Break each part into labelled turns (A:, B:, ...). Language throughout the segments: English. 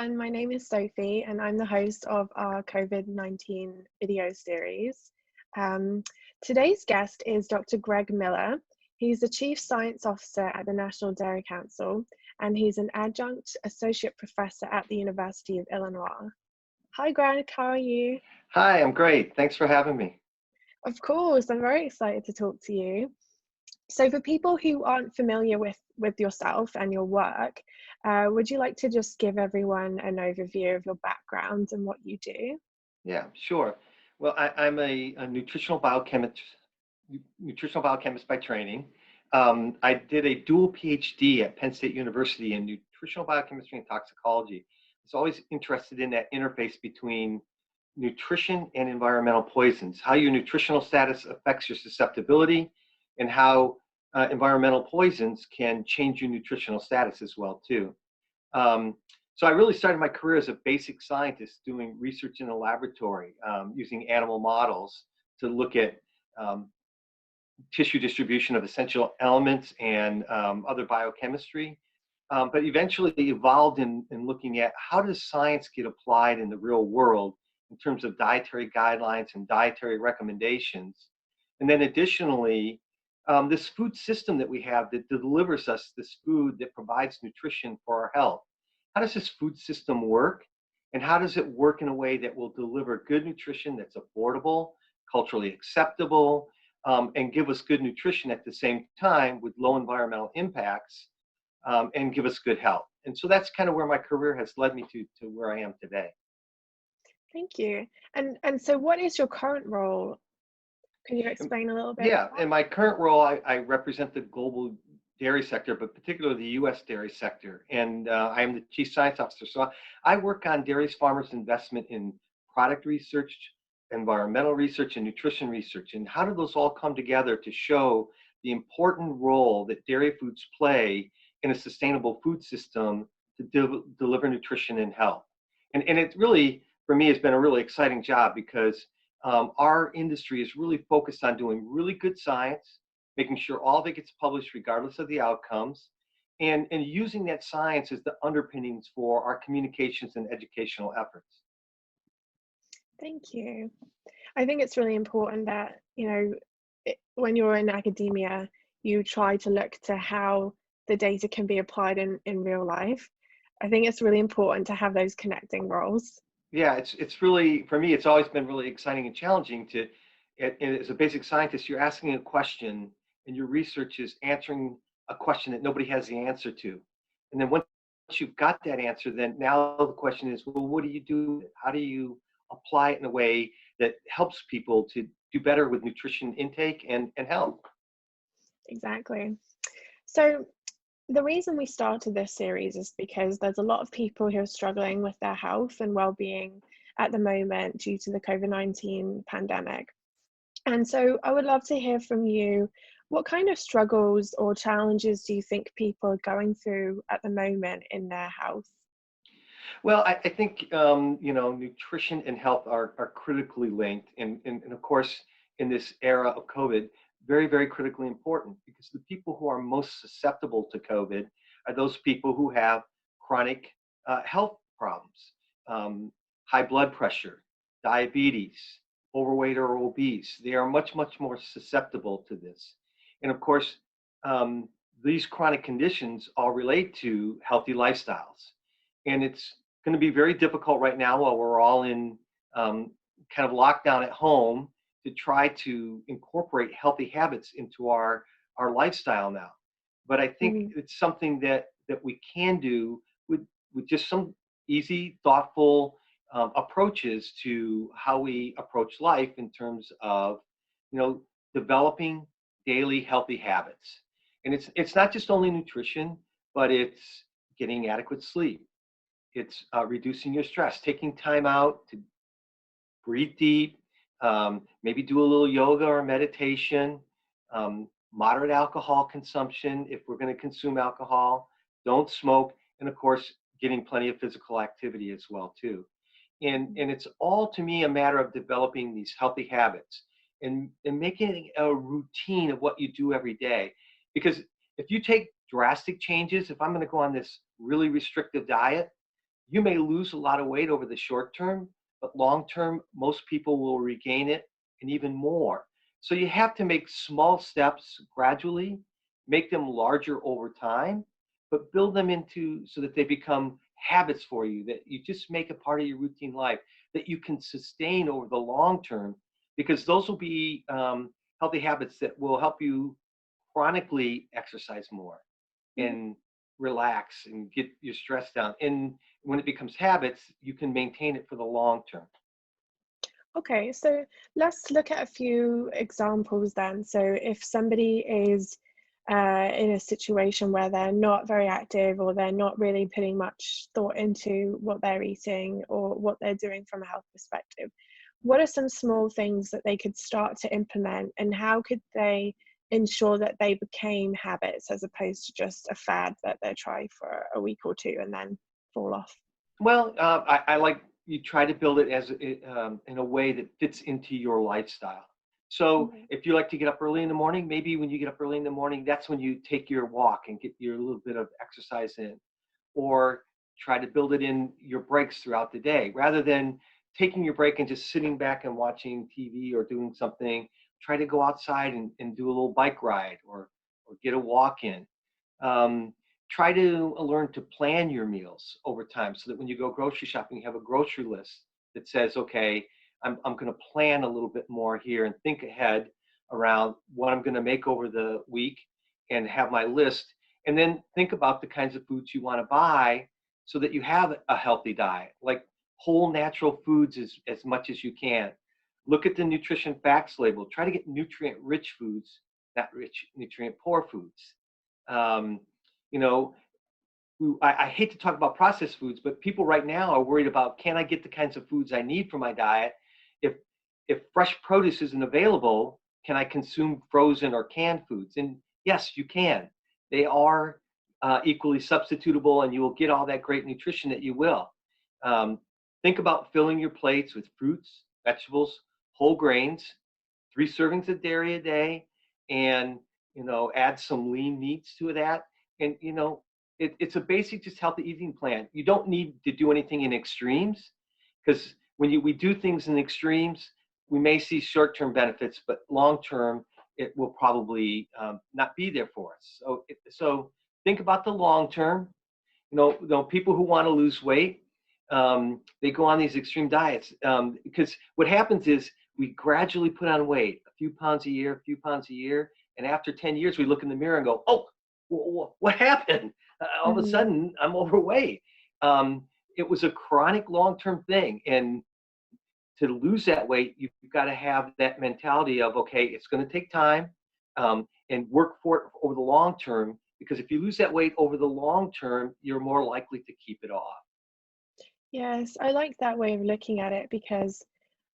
A: everyone, my name is Sophie and I'm the host of our COVID-19 video series. Um, Today's guest is Dr. Greg Miller. He's the Chief Science Officer at the National Dairy Council and he's an adjunct associate professor at the University of Illinois. Hi Greg, how are you?
B: Hi, I'm great. Thanks for having me.
A: Of course, I'm very excited to talk to you. So for people who aren't familiar with yourself and your work, would you like to just give everyone an overview of your background and what you do?
B: Yeah, sure. Well, I'm a nutritional biochemist by training. I did a dual PhD at Penn State University in nutritional biochemistry and toxicology. I was always interested in that interface between nutrition and environmental poisons, how your nutritional status affects your susceptibility, and how environmental poisons can change your nutritional status as well too. Um, so I really started my career as a basic scientist doing research in a laboratory using animal models to look at um, tissue distribution of essential elements and other biochemistry. But eventually evolved in looking at how does science get applied in the real world in terms of dietary guidelines and dietary recommendations. And then additionally, this food system that we have that delivers us this food that provides nutrition for our health. How does this food system work? And how does it work in a way that will deliver good nutrition that's affordable, culturally acceptable, and give us good nutrition at the same time with low environmental impacts, and give us good health? And so that's kind of where my career has led me to where I am today.
A: Thank you. And so what is your current role? Can you
B: And,
A: explain a little bit?
B: yeah, in my current role, I represent the global dairy sector, but particularly the U.S. dairy sector. And I am the chief science officer. So I work on dairy farmers' investment in product research, environmental research, and nutrition research. And how do those all come together to show the important role that dairy foods play in a sustainable food system to deliver nutrition and health? And it really, for me, has been a really exciting job because our industry is really focused on doing really good science, making sure all of it gets published regardless of the outcomes, and using that science as the underpinnings for our communications and educational efforts.
A: Thank you. I think it's really important that, when you're in academia, you try to look to how the data can be applied in real life. I think it's really important to have those connecting roles.
B: Yeah, it's really, for me, it's always been really exciting and challenging as a basic scientist, you're asking a question and your research is answering a question that nobody has the answer to. And then once you've got that answer, then now the question is, well, what do you do with it? How do you apply it in a way that helps people to do better with nutrition intake and health?
A: Exactly. So the reason we started this series is because there's a lot of people who are struggling with their health and well-being at the moment due to the COVID-19 pandemic. And so I would love to hear from you, what kind of struggles or challenges do you think people are going through at the moment in their health?
B: Well, I think nutrition and health are critically linked, and of course, in this era of COVID, very, very critically important because the people who are most susceptible to COVID are those people who have chronic health problems, um, high blood pressure, diabetes, overweight or obese. They are much, much more susceptible to this, and of course, um, these chronic conditions all relate to healthy lifestyles, and it's going to be very difficult right now while we're all in kind of lockdown at home to try to incorporate healthy habits into our lifestyle now. But I think
A: Mhm.
B: it's something that we can do with just some easy, thoughtful approaches to how we approach life in terms of, you know, developing daily healthy habits. And it's not just only nutrition, but it's getting adequate sleep. It's reducing your stress, taking time out to breathe deep, maybe do a little yoga or meditation, moderate alcohol consumption if we're going to consume alcohol, don't smoke, and of course, getting plenty of physical activity as well too. And it's all to me a matter of developing these healthy habits and making it a routine of what you do every day. Because if you take drastic changes, if I'm going to go on this really restrictive diet, You may lose a lot of weight over the short term, but long term, most people will regain it and even more. So you have to make small steps gradually, make them larger over time, but build them into so that they become habits for you, that you just make a part of your routine life, that you can sustain over the long term, because those will be healthy habits that will help you chronically exercise more
A: Mhm.
B: and relax and get your stress down. And when it becomes habits, you can maintain it for the long term.
A: Okay, so let's look at a few examples then. So if somebody is in a situation where they're not very active, or they're not really putting much thought into what they're eating or what they're doing from a health perspective, what are some small things that they could start to implement, and how could they ensure that they became habits as opposed to just a fad that they try for a week or two and then fall off?
B: Well, I like you try to build it as in a way that fits into your lifestyle. So
A: Mhm.
B: if you like to get up early in the morning, maybe when you get up early in the morning, that's when you take your walk and get your little bit of exercise in, or try to build it in your breaks throughout the day, rather than taking your break and just sitting back and watching TV or doing something. Try to go outside and do a little bike ride, or get a walk in. Um, Try to learn to plan your meals over time, so that when you go grocery shopping, you have a grocery list that says, okay, I'm going to plan a little bit more here and think ahead around what I'm going to make over the week, and have my list. And then think about the kinds of foods you want to buy so that you have a healthy diet, like whole natural foods as much as you can. Look at the nutrition facts label. Try to get nutrient rich foods, not rich, nutrient poor foods. Um, you know, I hate to talk about processed foods, but people right now are worried about, can I get the kinds of foods I need for my diet? If if fresh produce isn't available, can I consume frozen or canned foods? And yes, you can. They are equally substitutable, and you will get all that great nutrition that you will. Um, think about filling your plates with fruits, vegetables, whole grains, 3 servings of dairy a day, and add some lean meats to that. And it's a basic, just healthy eating plan. You don't need to do anything in extremes, because when we do things in extremes, we may see short-term benefits, but long-term, it will probably not be there for us. So think about the long term. People who want to lose weight, they go on these extreme diets, because what happens is we gradually put on weight, a few pounds a year, a few pounds a year, and after 10 years, we look in the mirror and go, "Oh, what happened? All of a
A: Mhm.
B: sudden, I'm overweight." It was a chronic long-term thing, and to lose that weight, you've got to have that mentality of, okay, it's going to take time, and work for it over the long term. Because if you lose that weight over the long term, you're more likely to keep it off.
A: Yes, I like that way of looking at it, because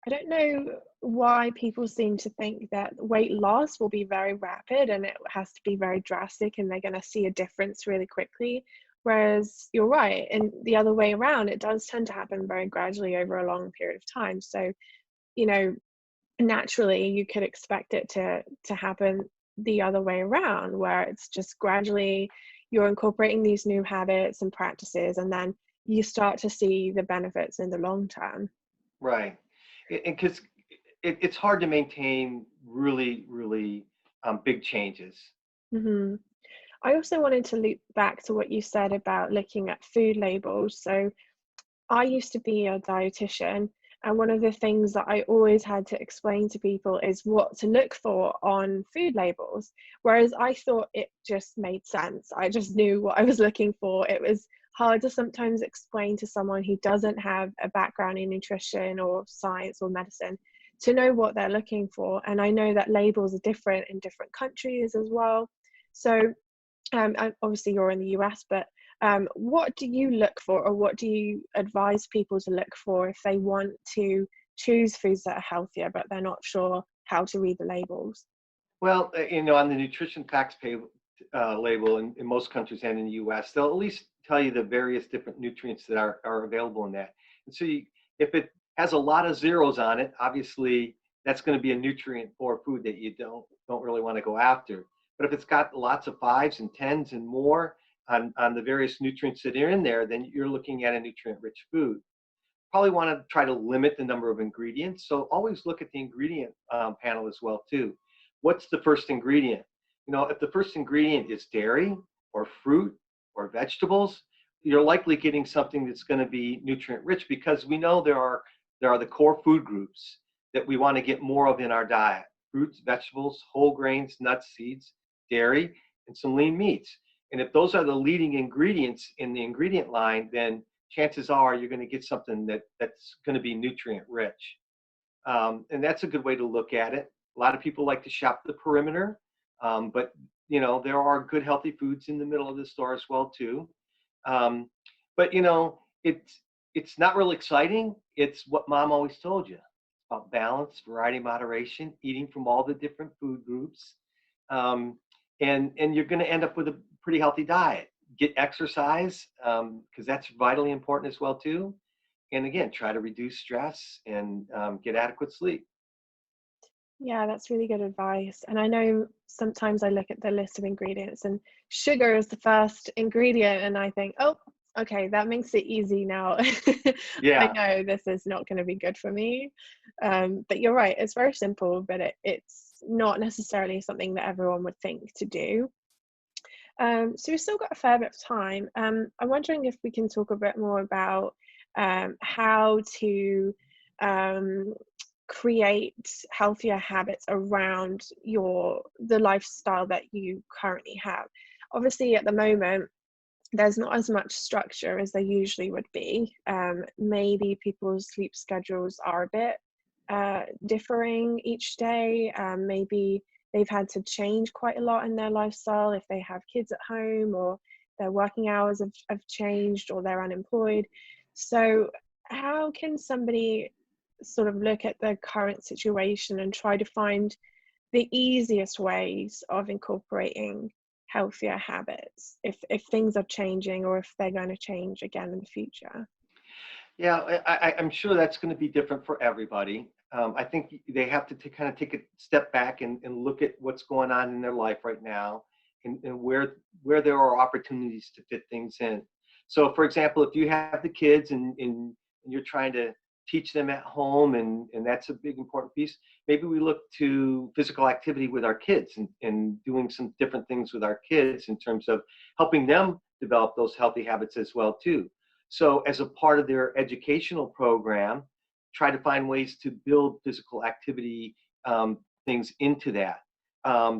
A: I don't know why people seem to think that weight loss will be very rapid and it has to be very drastic and they're going to see a difference really quickly. Whereas you're right, and the other way around, it does tend to happen very gradually over a long period of time. So, you know, naturally you could expect it to happen the other way around, where it's just gradually you're incorporating these new habits and practices, and then you start to see the benefits in the long term.
B: Right. And because it's hard to maintain really, really big changes.
A: Hmm. I also wanted to loop back to what you said about looking at food labels. So I used to be a dietitian, and one of the things that I always had to explain to people is what to look for on food labels. Whereas I thought it just made sense. I just knew what I was looking for. It was hard to sometimes explain to someone who doesn't have a background in nutrition or science or medicine to know what they're looking for. And I know that labels are different in different countries as well. So and obviously you're in the US, but what do you look for, or what do you advise people to look for if they want to choose foods that are healthier, but they're not sure how to read the labels?
B: Well, on the nutrition facts label in most countries and in the U.S., they'll at least tell you the various different nutrients that are available in that. And so, if it has a lot of zeros on it, obviously that's going to be a nutrient poor food that you don't really want to go after. But if it's got lots of fives and tens and more, on the various nutrients that are in there, then you're looking at a nutrient-rich food. Probably want to try to limit the number of ingredients. So always look at the ingredient panel as well too. What's the first ingredient? You know, if the first ingredient is dairy or fruit or vegetables, you're likely getting something that's going to be nutrient rich, because we know there are the core food groups that we want to get more of in our diet: fruits, vegetables, whole grains, nuts, seeds, dairy, and some lean meats. And if those are the leading ingredients in the ingredient line, then chances are you're going to get something that's going to be nutrient rich. And that's a good way to look at it. A lot of people like to shop the perimeter, but you know, there are good healthy foods in the middle of the store as well too. Um, but you know, it's not real exciting. It's what mom always told you: about balance, variety, moderation, eating from all the different food groups, um, and you're going to end up with a pretty healthy diet. Get exercise, because that's vitally important as well too. And again, try to reduce stress and get adequate sleep.
A: Yeah, that's really good advice. And I know sometimes I look at the list of ingredients and sugar is the first ingredient, and I think, oh, okay, that makes it easy now. I
B: Yeah.
A: know this is not going to be good for me. But you're right, it's very simple, but it's not necessarily something that everyone would think to do. So we've still got a fair bit of time. I'm wondering if we can talk a bit more about how to um, create healthier habits around the lifestyle that you currently have. Obviously, at the moment, there's not as much structure as there usually would be. Maybe people's sleep schedules are a bit differing each day. Maybe they've had to change quite a lot in their lifestyle if they have kids at home, or their working hours have changed, or they're unemployed. So how can somebody sort of look at the current situation and try to find the easiest ways of incorporating healthier habits if things are changing, or if they're going to change again in the future?
B: Yeah, I'm sure that's going to be different for everybody. I think they have to kind of take a step back and look at what's going on in their life right now, and where there are opportunities to fit things in. So, for example, if you have the kids and you're trying to teach them at home, and that's a big important piece, maybe we look to physical activity with our kids, and doing some different things with our kids in terms of helping them develop those healthy habits as well too. So as a part of their educational program, try to find ways to build physical activity things into that.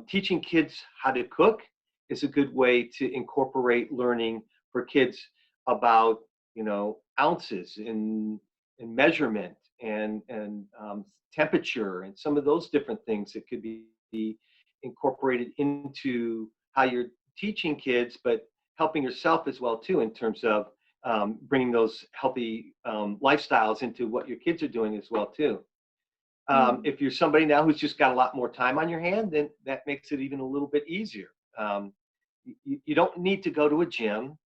B: Teaching kids how to cook is a good way to incorporate learning for kids about, you know, ounces and measurement and temperature and some of those different things that could be incorporated into how you're teaching kids, but helping yourself as well too, in terms of bringing those healthy lifestyles into what your kids are doing as well too.
A: Mm.
B: If you're somebody now who's just got a lot more time on your hand, then that makes it even a little bit easier. You don't need to go to a gym.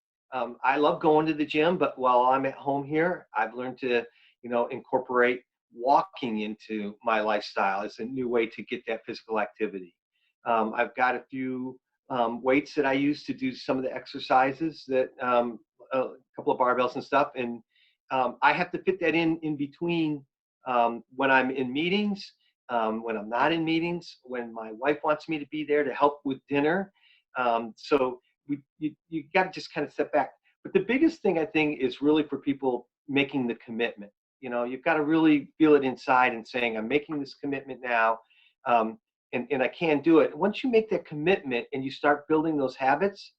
B: I love going to the gym, but while I'm at home here, I've learned to, you know, incorporate walking into my lifestyle as a new way to get that physical activity. I've got a few weights that I use to do some of the exercises, that a couple of barbells and stuff, and I have to fit that in between when I'm in meetings, when I'm not in meetings, when my wife wants me to be there to help with dinner. So you got to just kind of step back. But the biggest thing, I think, is really for people making the commitment. You know, you've got to really feel it inside and saying, I'm making this commitment now, and I can do it. Once you make that commitment and you start building those habits,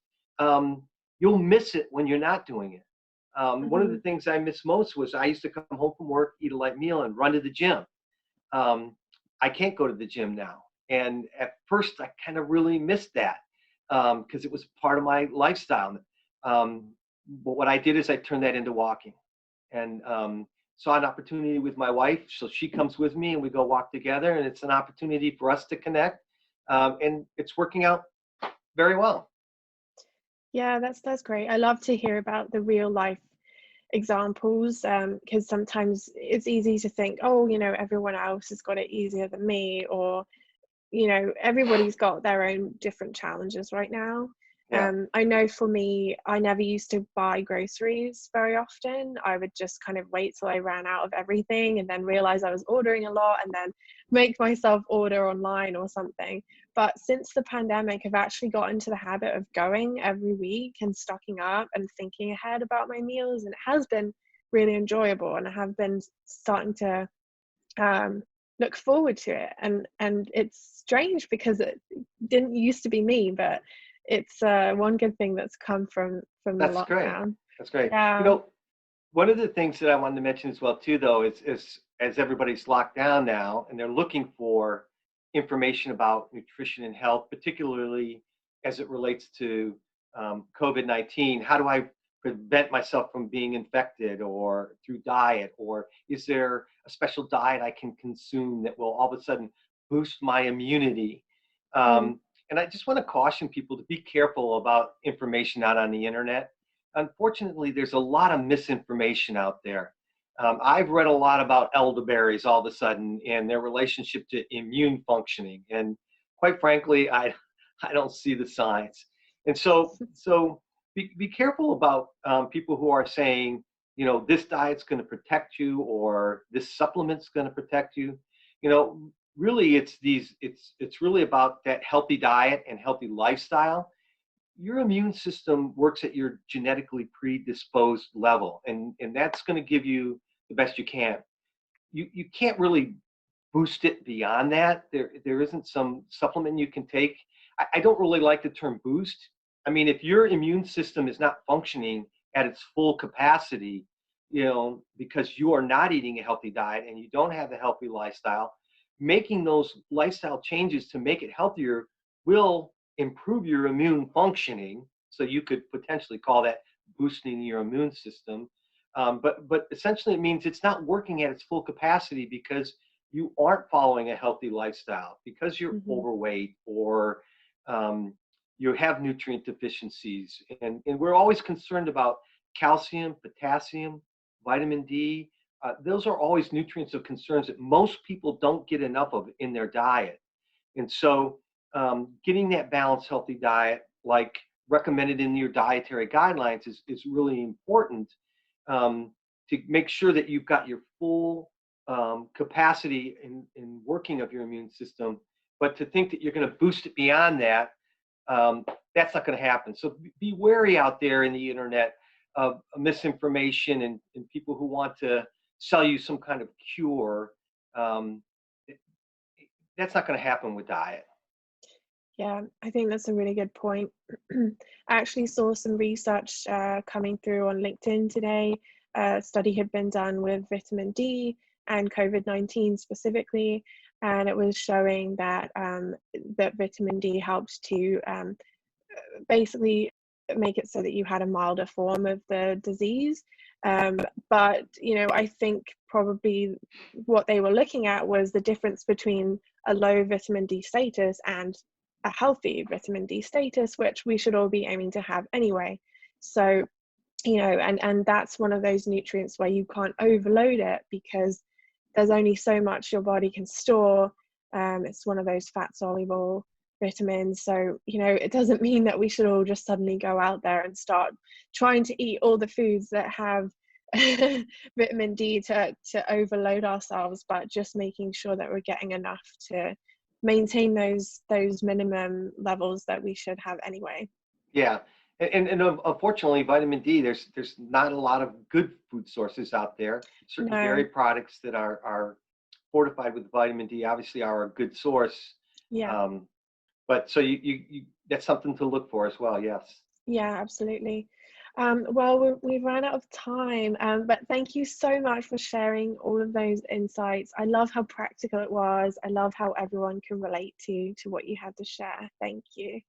B: you'll miss it when you're not doing it. One of the
A: Mhm.
B: things I miss most was I used to come home from work, eat a light meal, and run to the gym. Um, I can't go to the gym now. And at first, I kind of really missed that, because it was part of my lifestyle. But what I did is I turned that into walking, and saw an opportunity with my wife. So she comes with me and we go walk together, and it's an opportunity for us to connect. And it's working out very well.
A: Yeah, that's great. I love to hear about the real life examples, because sometimes it's easy to think, oh, everyone else has got it easier than me, or everybody's got their own different challenges right now.
B: Yeah.
A: I know for me, I never used to buy groceries very often. I would just kind of wait till I ran out of everything and then realize I was ordering a lot and then make myself order online or something. But since the pandemic, I've actually got into the habit of going every week and stocking up and thinking ahead about my meals. And it has been really enjoyable. And I have been starting to um, look forward to it. And it's strange because it didn't used to be me, but it's one good thing that's come from the
B: That's great.
A: lockdown.
B: That's great. You
A: Yeah.
B: know, one of the things that I wanted to mention as well too, though, is as everybody's locked down now and they're looking for information about nutrition and health, particularly as it relates to COVID-19. How do I prevent myself from being infected, or through diet, or is there a special diet I can consume that will all of a sudden boost my immunity?
A: Mm,
B: And I just want to caution people to be careful about information out on the internet. Unfortunately, there's a lot of misinformation out there. I've read a lot about elderberries all of a sudden and their relationship to immune functioning, and quite frankly, I don't see the science. And so be careful about people who are saying, you know, this diet's going to protect you or this supplement's going to protect you. You know, really, it's really about that healthy diet and healthy lifestyle. Your immune system works at your genetically predisposed level, and that's going to give you the best you can. You can't really boost it beyond that. There isn't some supplement you can take. I don't really like the term boost. I mean, if your immune system is not functioning at its full capacity, you know, because you are not eating a healthy diet and you don't have a healthy lifestyle, making those lifestyle changes to make it healthier will improve your immune functioning. So you could potentially call that boosting your immune system. But essentially, it means it's not working at its full capacity because you aren't following a healthy lifestyle, because you're
A: hmm
B: overweight, or you have nutrient deficiencies. And we're always concerned about calcium, potassium, vitamin D. Those are always nutrients of concerns that most people don't get enough of in their diet. And so getting that balanced, healthy diet, like recommended in your dietary guidelines, is really important, to make sure that you've got your full capacity in working of your immune system. But to think that you're going to boost it beyond that, that's not going to happen. So be wary out there in the internet of misinformation and people who want to sell you some kind of cure. Um, that's not going to happen with diet.
A: Yeah, I think that's a really good point. I actually saw some research coming through on LinkedIn today. A study had been done with vitamin D and COVID-19 specifically, and it was showing that that vitamin D helped to basically make it so that you had a milder form of the disease. Um, but I think probably what they were looking at was the difference between a low vitamin D status and a healthy vitamin D status, which we should all be aiming to have anyway. So, and that's one of those nutrients where you can't overload it because there's only so much your body can store. It's one of those fat soluble vitamins. So, it doesn't mean that we should all just suddenly go out there and start trying to eat all the foods that have vitamin D to overload ourselves, but just making sure that we're getting enough to maintain those minimum levels that we should have anyway.
B: Yeah, and unfortunately, vitamin D, there's not a lot of good food sources out there. Certain dairy
A: No,
B: products that are fortified with vitamin D obviously are a good source.
A: yeah,
B: Um, but so you that's something to look for as well. Yes.
A: yeah, absolutely. Well, we've run out of time, but thank you so much for sharing all of those insights. I love how practical it was. I love how everyone can relate to what you had to share. Thank you.